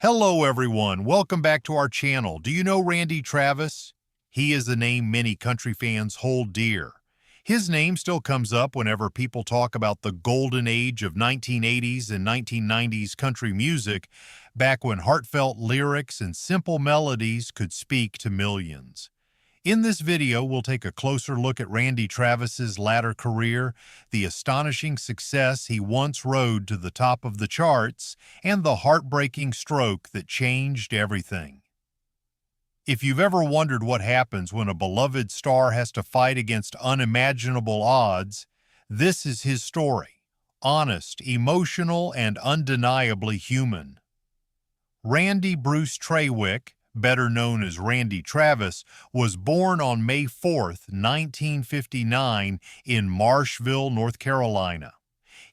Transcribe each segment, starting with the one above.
Hello everyone, welcome back to our channel. Do you know Randy Travis? He is a name many country fans hold dear. His name still comes up whenever people talk about the golden age of 1980s and 1990s country music, back when heartfelt lyrics and simple melodies could speak to millions. In this video, we'll take a closer look at Randy Travis's latter career, the astonishing success he once rode to the top of the charts, and the heartbreaking stroke that changed everything. If you've ever wondered what happens when a beloved star has to fight against unimaginable odds, this is his story. Honest, emotional, and undeniably human. Randy Bruce Trawick, better known as Randy Travis, was born on May 4, 1959, in Marshville, North Carolina.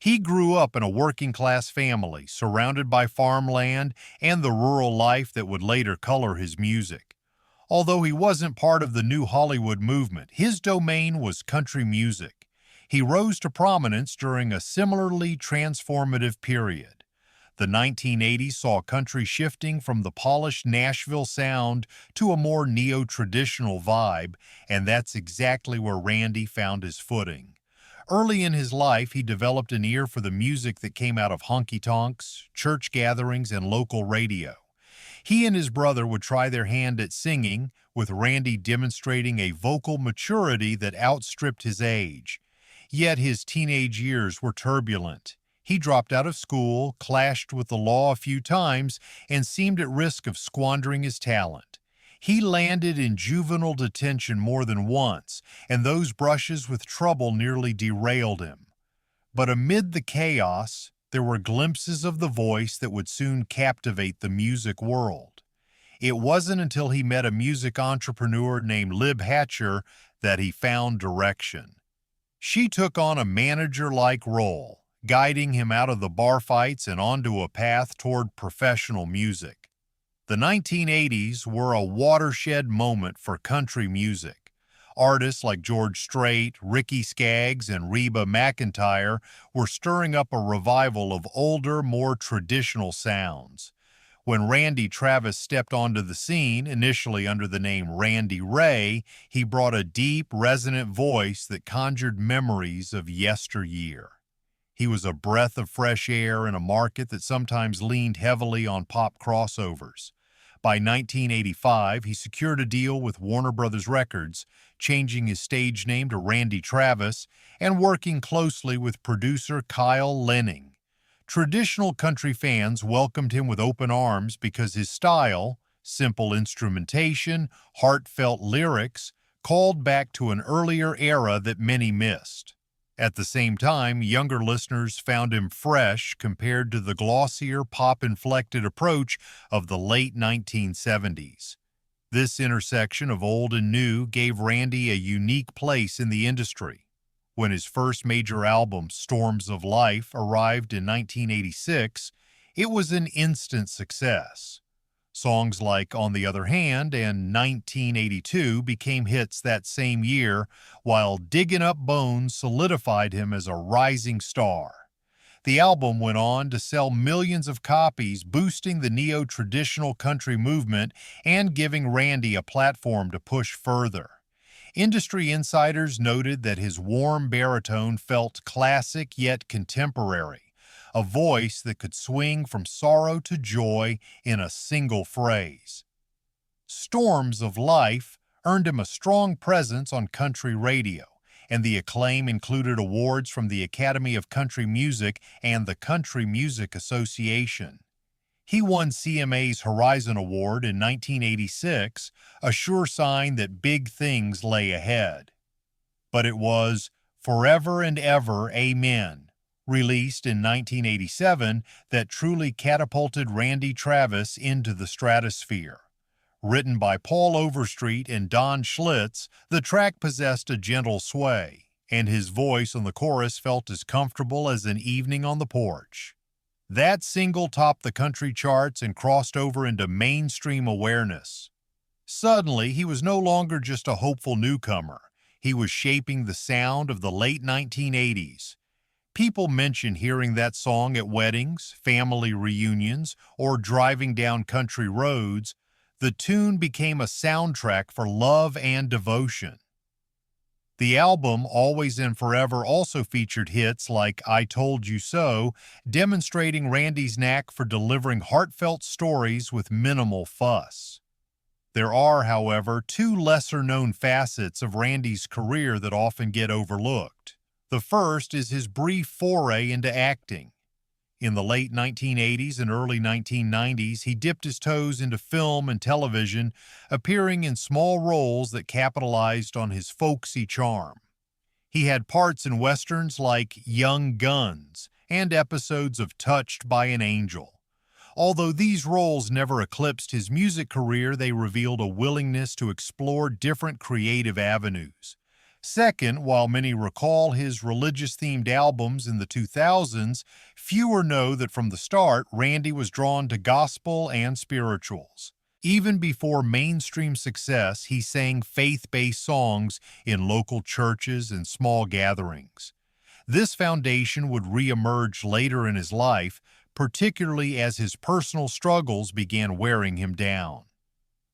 He grew up in a working-class family, surrounded by farmland and the rural life that would later color his music. Although he wasn't part of the new Hollywood movement, his domain was country music. He rose to prominence during a similarly transformative period. The 1980s saw country shifting from the polished Nashville sound to a more neo-traditional vibe, and that's exactly where Randy found his footing. Early in his life, he developed an ear for the music that came out of honky-tonks, church gatherings, and local radio. He and his brother would try their hand at singing, with Randy demonstrating a vocal maturity that outstripped his age. Yet his teenage years were turbulent. He dropped out of school, clashed with the law a few times, and seemed at risk of squandering his talent. He landed in juvenile detention more than once, and those brushes with trouble nearly derailed him. But amid the chaos, there were glimpses of the voice that would soon captivate the music world. It wasn't until he met a music entrepreneur named Lib Hatcher that he found direction. She took on a manager-like role, guiding him out of the bar fights and onto a path toward professional music. The 1980s were a watershed moment for country music. Artists like George Strait, Ricky Skaggs, and Reba McEntire were stirring up a revival of older, more traditional sounds. When Randy Travis stepped onto the scene, initially under the name Randy Ray, he brought a deep, resonant voice that conjured memories of yesteryear. He was a breath of fresh air in a market that sometimes leaned heavily on pop crossovers. By 1985, he secured a deal with Warner Brothers Records, changing his stage name to Randy Travis and working closely with producer Kyle Lenning. Traditional country fans welcomed him with open arms because his style, simple instrumentation, heartfelt lyrics, called back to an earlier era that many missed. At the same time, younger listeners found him fresh compared to the glossier, pop-inflected approach of the late 1970s. This intersection of old and new gave Randy a unique place in the industry. When his first major album, Storms of Life, arrived in 1986, it was an instant success. Songs like On the Other Hand and 1982 became hits that same year, while Diggin' Up Bones solidified him as a rising star. The album went on to sell millions of copies, boosting the neo-traditional country movement and giving Randy a platform to push further. Industry insiders noted that his warm baritone felt classic yet contemporary, a voice that could swing from sorrow to joy in a single phrase. Storms of Life earned him a strong presence on country radio, and the acclaim included awards from the Academy of Country Music and the Country Music Association. He won CMA's Horizon Award in 1986, a sure sign that big things lay ahead. But it was Forever and Ever, Amen, released in 1987, that truly catapulted Randy Travis into the stratosphere. Written by Paul Overstreet and Don Schlitz, the track possessed a gentle sway, and his voice on the chorus felt as comfortable as an evening on the porch. That single topped the country charts and crossed over into mainstream awareness. Suddenly, he was no longer just a hopeful newcomer. He was shaping the sound of the late 1980s. People mention hearing that song at weddings, family reunions, or driving down country roads. The tune became a soundtrack for love and devotion. The album, Always and Forever, also featured hits like I Told You So, demonstrating Randy's knack for delivering heartfelt stories with minimal fuss. There are, however, two lesser-known facets of Randy's career that often get overlooked. The first is his brief foray into acting. In the late 1980s and early 1990s, he dipped his toes into film and television, appearing in small roles that capitalized on his folksy charm. He had parts in westerns like Young Guns and episodes of Touched by an Angel. Although these roles never eclipsed his music career, they revealed a willingness to explore different creative avenues. Second, while many recall his religious-themed albums in the 2000s, fewer know that from the start, Randy was drawn to gospel and spirituals. Even before mainstream success, he sang faith-based songs in local churches and small gatherings. This foundation would re-emerge later in his life, particularly as his personal struggles began wearing him down.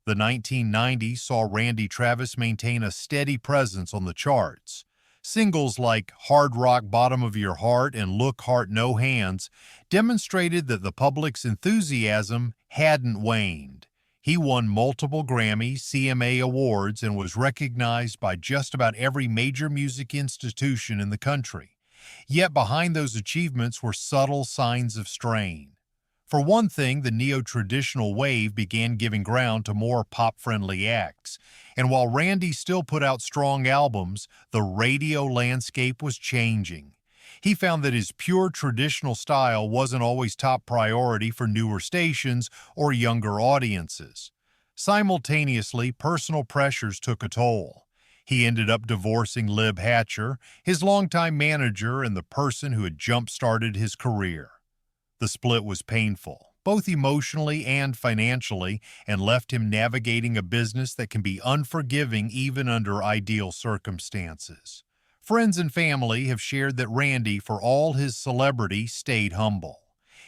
The 1990s saw Randy Travis maintain a steady presence on the charts. Singles like Hard Rock Bottom of Your Heart and Look Heart No Hands demonstrated that the public's enthusiasm hadn't waned. He won multiple Grammy, CMA awards, and was recognized by just about every major music institution in the country. Yet behind those achievements were subtle signs of strain. For one thing, the neo-traditional wave began giving ground to more pop-friendly acts, and while Randy still put out strong albums, the radio landscape was changing. He found that his pure traditional style wasn't always top priority for newer stations or younger audiences. Simultaneously, personal pressures took a toll. He ended up divorcing Lib Hatcher, his longtime manager and the person who had jump-started his career. The split was painful, both emotionally and financially, and left him navigating a business that can be unforgiving even under ideal circumstances. Friends and family have shared that Randy, for all his celebrity, stayed humble.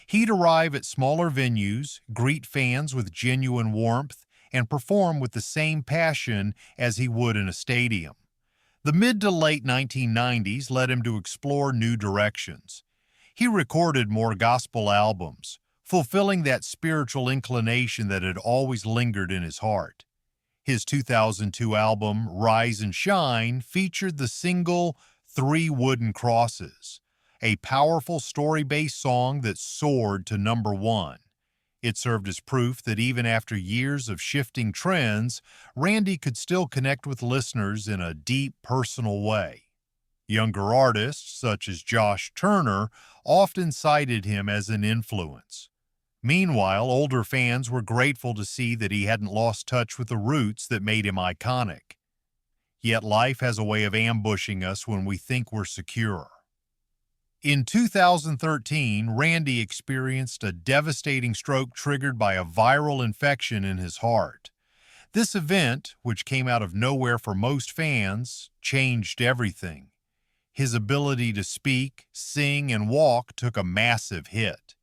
He'd arrive at smaller venues, greet fans with genuine warmth, and perform with the same passion as he would in a stadium. The mid to late 1990s led him to explore new directions. He recorded more gospel albums, fulfilling that spiritual inclination that had always lingered in his heart. His 2002 album, Rise and Shine, featured the single Three Wooden Crosses, a powerful story-based song that soared to #1. It served as proof that even after years of shifting trends, Randy could still connect with listeners in a deep, personal way. Younger artists, such as Josh Turner, often cited him as an influence. Meanwhile, older fans were grateful to see that he hadn't lost touch with the roots that made him iconic. Yet life has a way of ambushing us when we think we're secure. In 2013, Randy experienced a devastating stroke triggered by a viral infection in his heart. This event, which came out of nowhere for most fans, changed everything. His ability to speak, sing, and walk took a massive hit.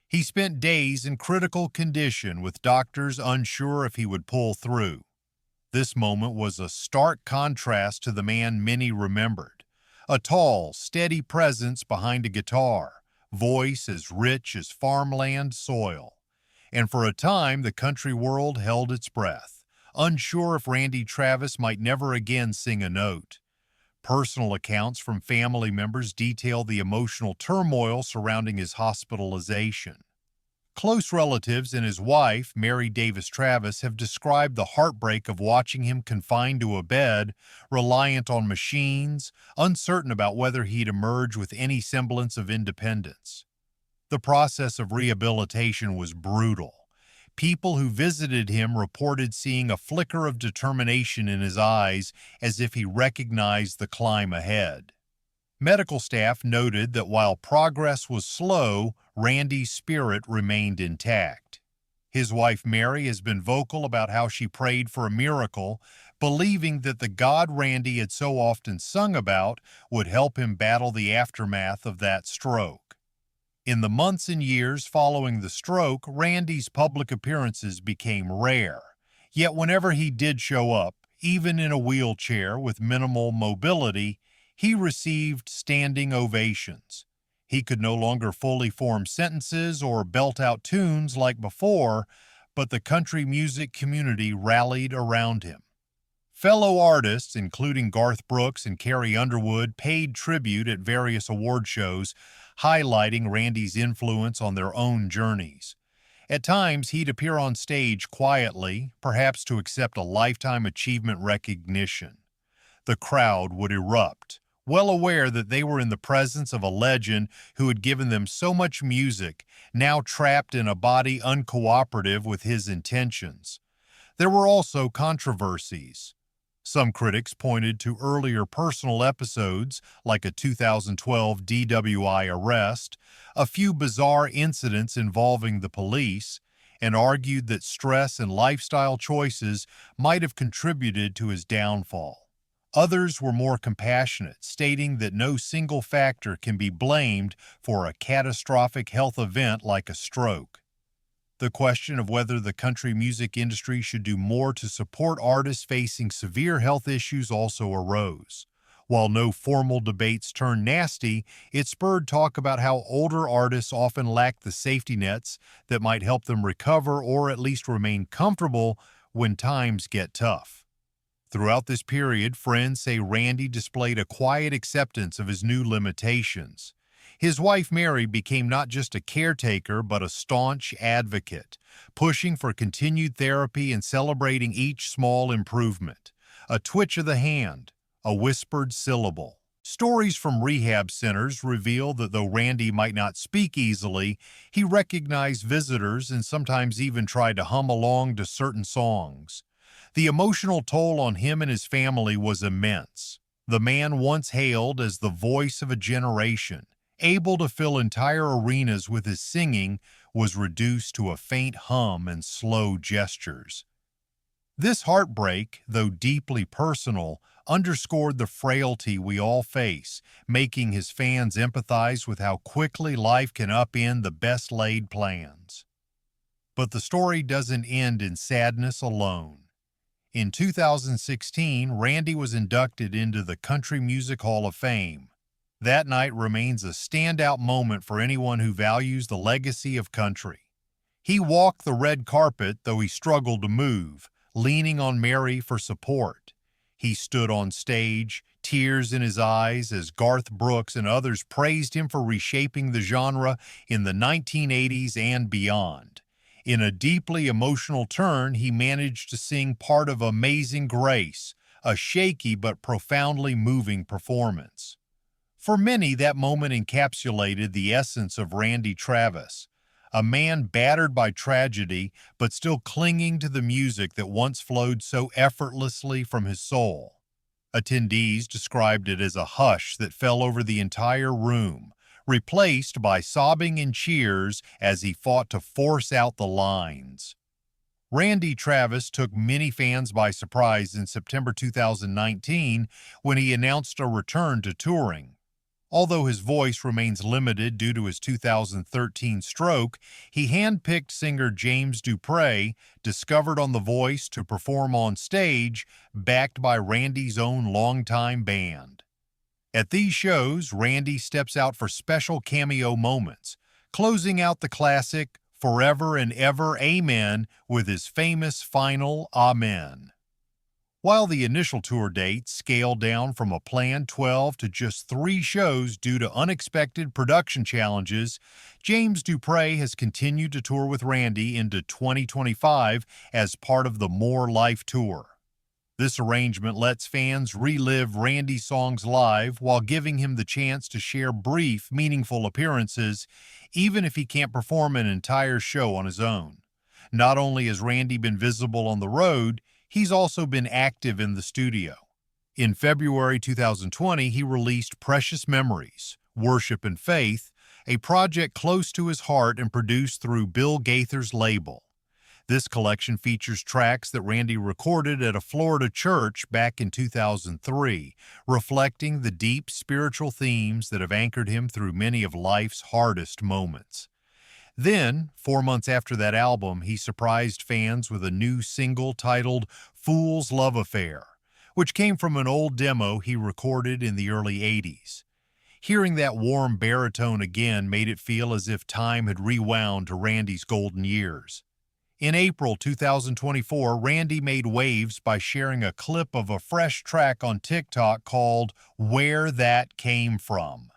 He spent days in critical condition with doctors unsure if he would pull through. This moment was a stark contrast to the man many remembered. A tall, steady presence behind a guitar, voice as rich as farmland soil. And for a time, the country world held its breath, unsure if Randy Travis might never again sing a note. Personal accounts from family members detail the emotional turmoil surrounding his hospitalization. Close relatives and his wife, Mary Davis Travis, have described the heartbreak of watching him confined to a bed, reliant on machines, uncertain about whether he'd emerge with any semblance of independence. The process of rehabilitation was brutal. People who visited him reported seeing a flicker of determination in his eyes as if he recognized the climb ahead. Medical staff noted that while progress was slow, Randy's spirit remained intact. His wife Mary has been vocal about how she prayed for a miracle, believing that the God Randy had so often sung about would help him battle the aftermath of that stroke. In the months and years following the stroke, Randy's public appearances became rare. Yet whenever he did show up, even in a wheelchair with minimal mobility, he received standing ovations. He could no longer fully form sentences or belt out tunes like before, but the country music community rallied around him. Fellow artists, including Garth Brooks and Carrie Underwood, paid tribute at various award shows, highlighting Randy's influence on their own journeys. At times, he'd appear on stage quietly, perhaps to accept a lifetime achievement recognition. The crowd would erupt, well aware that they were in the presence of a legend who had given them so much music, now trapped in a body uncooperative with his intentions. There were also controversies. Some critics pointed to earlier personal episodes, like a 2012 DWI arrest, a few bizarre incidents involving the police, and argued that stress and lifestyle choices might have contributed to his downfall. Others were more compassionate, stating that no single factor can be blamed for a catastrophic health event like a stroke. The question of whether the country music industry should do more to support artists facing severe health issues also arose. While no formal debates turned nasty, it spurred talk about how older artists often lack the safety nets that might help them recover or at least remain comfortable when times get tough. Throughout this period, friends say Randy displayed a quiet acceptance of his new limitations. His wife Mary became not just a caretaker but a staunch advocate, pushing for continued therapy and celebrating each small improvement. A twitch of the hand, a whispered syllable. Stories from rehab centers reveal that though Randy might not speak easily, he recognized visitors and sometimes even tried to hum along to certain songs. The emotional toll on him and his family was immense. The man once hailed as the voice of a generation, able to fill entire arenas with his singing, was reduced to a faint hum and slow gestures. This heartbreak, though deeply personal, underscored the frailty we all face, making his fans empathize with how quickly life can upend the best-laid plans. But the story doesn't end in sadness alone. In 2016, Randy was inducted into the Country Music Hall of Fame. That night remains a standout moment for anyone who values the legacy of country. He walked the red carpet, though he struggled to move, leaning on Mary for support. He stood on stage, tears in his eyes, as Garth Brooks and others praised him for reshaping the genre in the 1980s and beyond. In a deeply emotional turn, he managed to sing part of Amazing Grace, a shaky but profoundly moving performance. For many, that moment encapsulated the essence of Randy Travis, a man battered by tragedy but still clinging to the music that once flowed so effortlessly from his soul. Attendees described it as a hush that fell over the entire room, replaced by sobbing and cheers as he fought to force out the lines. Randy Travis took many fans by surprise in September 2019 when he announced a return to touring. Although his voice remains limited due to his 2013 stroke, he handpicked singer James Dupree, discovered on The Voice, to perform on stage, backed by Randy's own longtime band. At these shows, Randy steps out for special cameo moments, closing out the classic Forever and Ever Amen with his famous final Amen. While the initial tour date scaled down from a planned 12 to just 3 shows due to unexpected production challenges, James Dupree has continued to tour with Randy into 2025 as part of the More Life Tour. This arrangement lets fans relive Randy's songs live while giving him the chance to share brief, meaningful appearances, even if he can't perform an entire show on his own. Not only has Randy been visible on the road, he's also been active in the studio. In February 2020, he released Precious Memories, Worship and Faith, a project close to his heart and produced through Bill Gaither's label. This collection features tracks that Randy recorded at a Florida church back in 2003, reflecting the deep spiritual themes that have anchored him through many of life's hardest moments. Then, 4 months after that album, he surprised fans with a new single titled Fool's Love Affair, which came from an old demo he recorded in the early 80s. Hearing that warm baritone again made it feel as if time had rewound to Randy's golden years. In April 2024, Randy made waves by sharing a clip of a fresh track on TikTok called Where That Came From.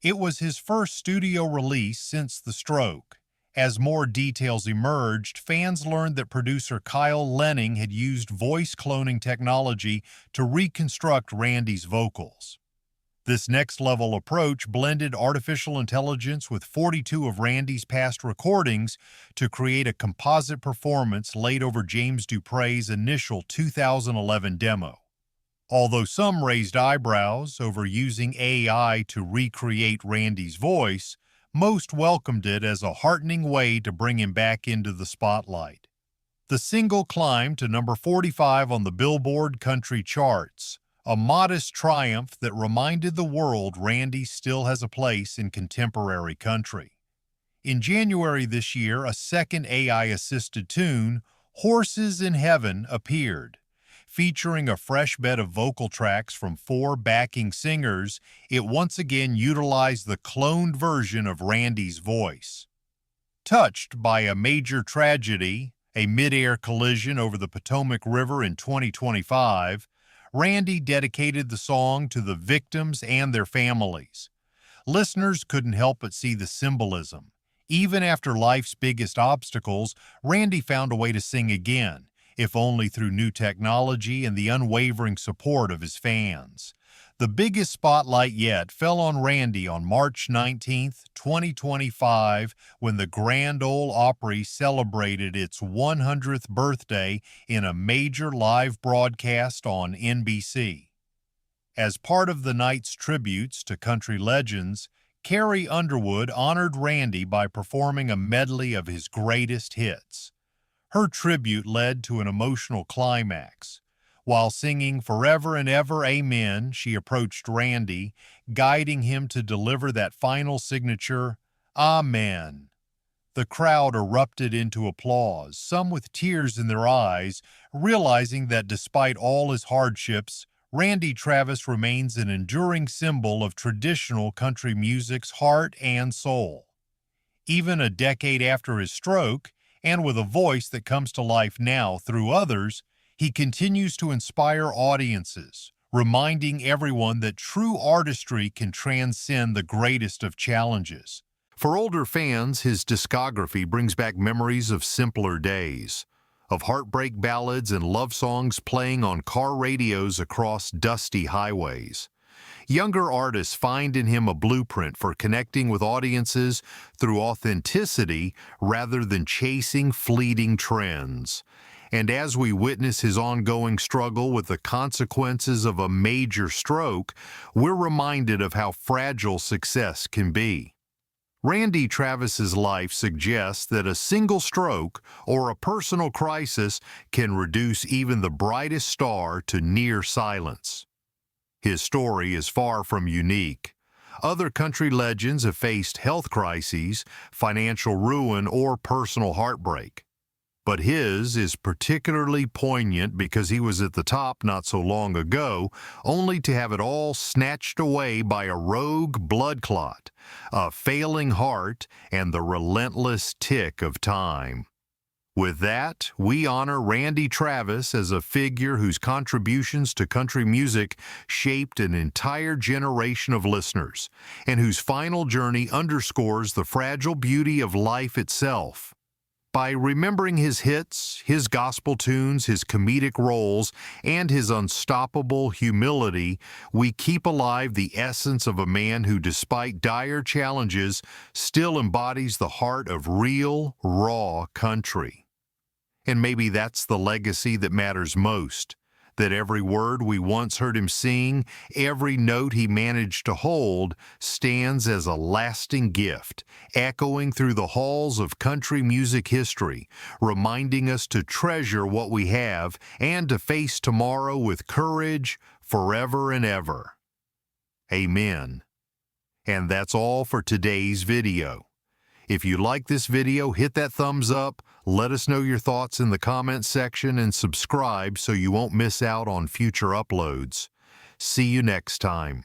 It was his first studio release since the stroke. As more details emerged, fans learned that producer Kyle Lenning had used voice cloning technology to reconstruct Randy's vocals. This next-level approach blended artificial intelligence with 42 of Randy's past recordings to create a composite performance laid over James Dupre's initial 2011 demo. Although some raised eyebrows over using AI to recreate Randy's voice, most welcomed it as a heartening way to bring him back into the spotlight. The single climbed to number 45 on the Billboard country charts, a modest triumph that reminded the world Randy still has a place in contemporary country. In January this year, a second AI-assisted tune, Horses in Heaven, appeared. Featuring a fresh bed of vocal tracks from 4 backing singers, it once again utilized the cloned version of Randy's voice. Touched by a major tragedy, a mid-air collision over the Potomac River in 2025, Randy dedicated the song to the victims and their families. Listeners couldn't help but see the symbolism. Even after life's biggest obstacles, Randy found a way to sing again, if only through new technology and the unwavering support of his fans. The biggest spotlight yet fell on Randy on March 19, 2025, when the Grand Ole Opry celebrated its 100th birthday in a major live broadcast on NBC. As part of the night's tributes to country legends, Carrie Underwood honored Randy by performing a medley of his greatest hits. Her tribute led to an emotional climax. While singing Forever and Ever Amen, she approached Randy, guiding him to deliver that final signature, Amen. The crowd erupted into applause, some with tears in their eyes, realizing that despite all his hardships, Randy Travis remains an enduring symbol of traditional country music's heart and soul. Even a decade after his stroke, and with a voice that comes to life now through others, he continues to inspire audiences, reminding everyone that true artistry can transcend the greatest of challenges. For older fans, his discography brings back memories of simpler days, of heartbreak ballads and love songs playing on car radios across dusty highways. Younger artists find in him a blueprint for connecting with audiences through authenticity rather than chasing fleeting trends. And as we witness his ongoing struggle with the consequences of a major stroke, we're reminded of how fragile success can be. Randy Travis's life suggests that a single stroke or a personal crisis can reduce even the brightest star to near silence. His story is far from unique. Other country legends have faced health crises, financial ruin, or personal heartbreak. But his is particularly poignant because he was at the top not so long ago, only to have it all snatched away by a rogue blood clot, a failing heart, and the relentless tick of time. With that, we honor Randy Travis as a figure whose contributions to country music shaped an entire generation of listeners, and whose final journey underscores the fragile beauty of life itself. By remembering his hits, his gospel tunes, his comedic roles, and his unstoppable humility, we keep alive the essence of a man who, despite dire challenges, still embodies the heart of real, raw country. And maybe that's the legacy that matters most, that every word we once heard him sing, every note he managed to hold, stands as a lasting gift, echoing through the halls of country music history, reminding us to treasure what we have and to face tomorrow with courage forever and ever. Amen. And that's all for today's video. If you like this video, hit that thumbs up, let us know your thoughts in the comments section, and subscribe so you won't miss out on future uploads. See you next time.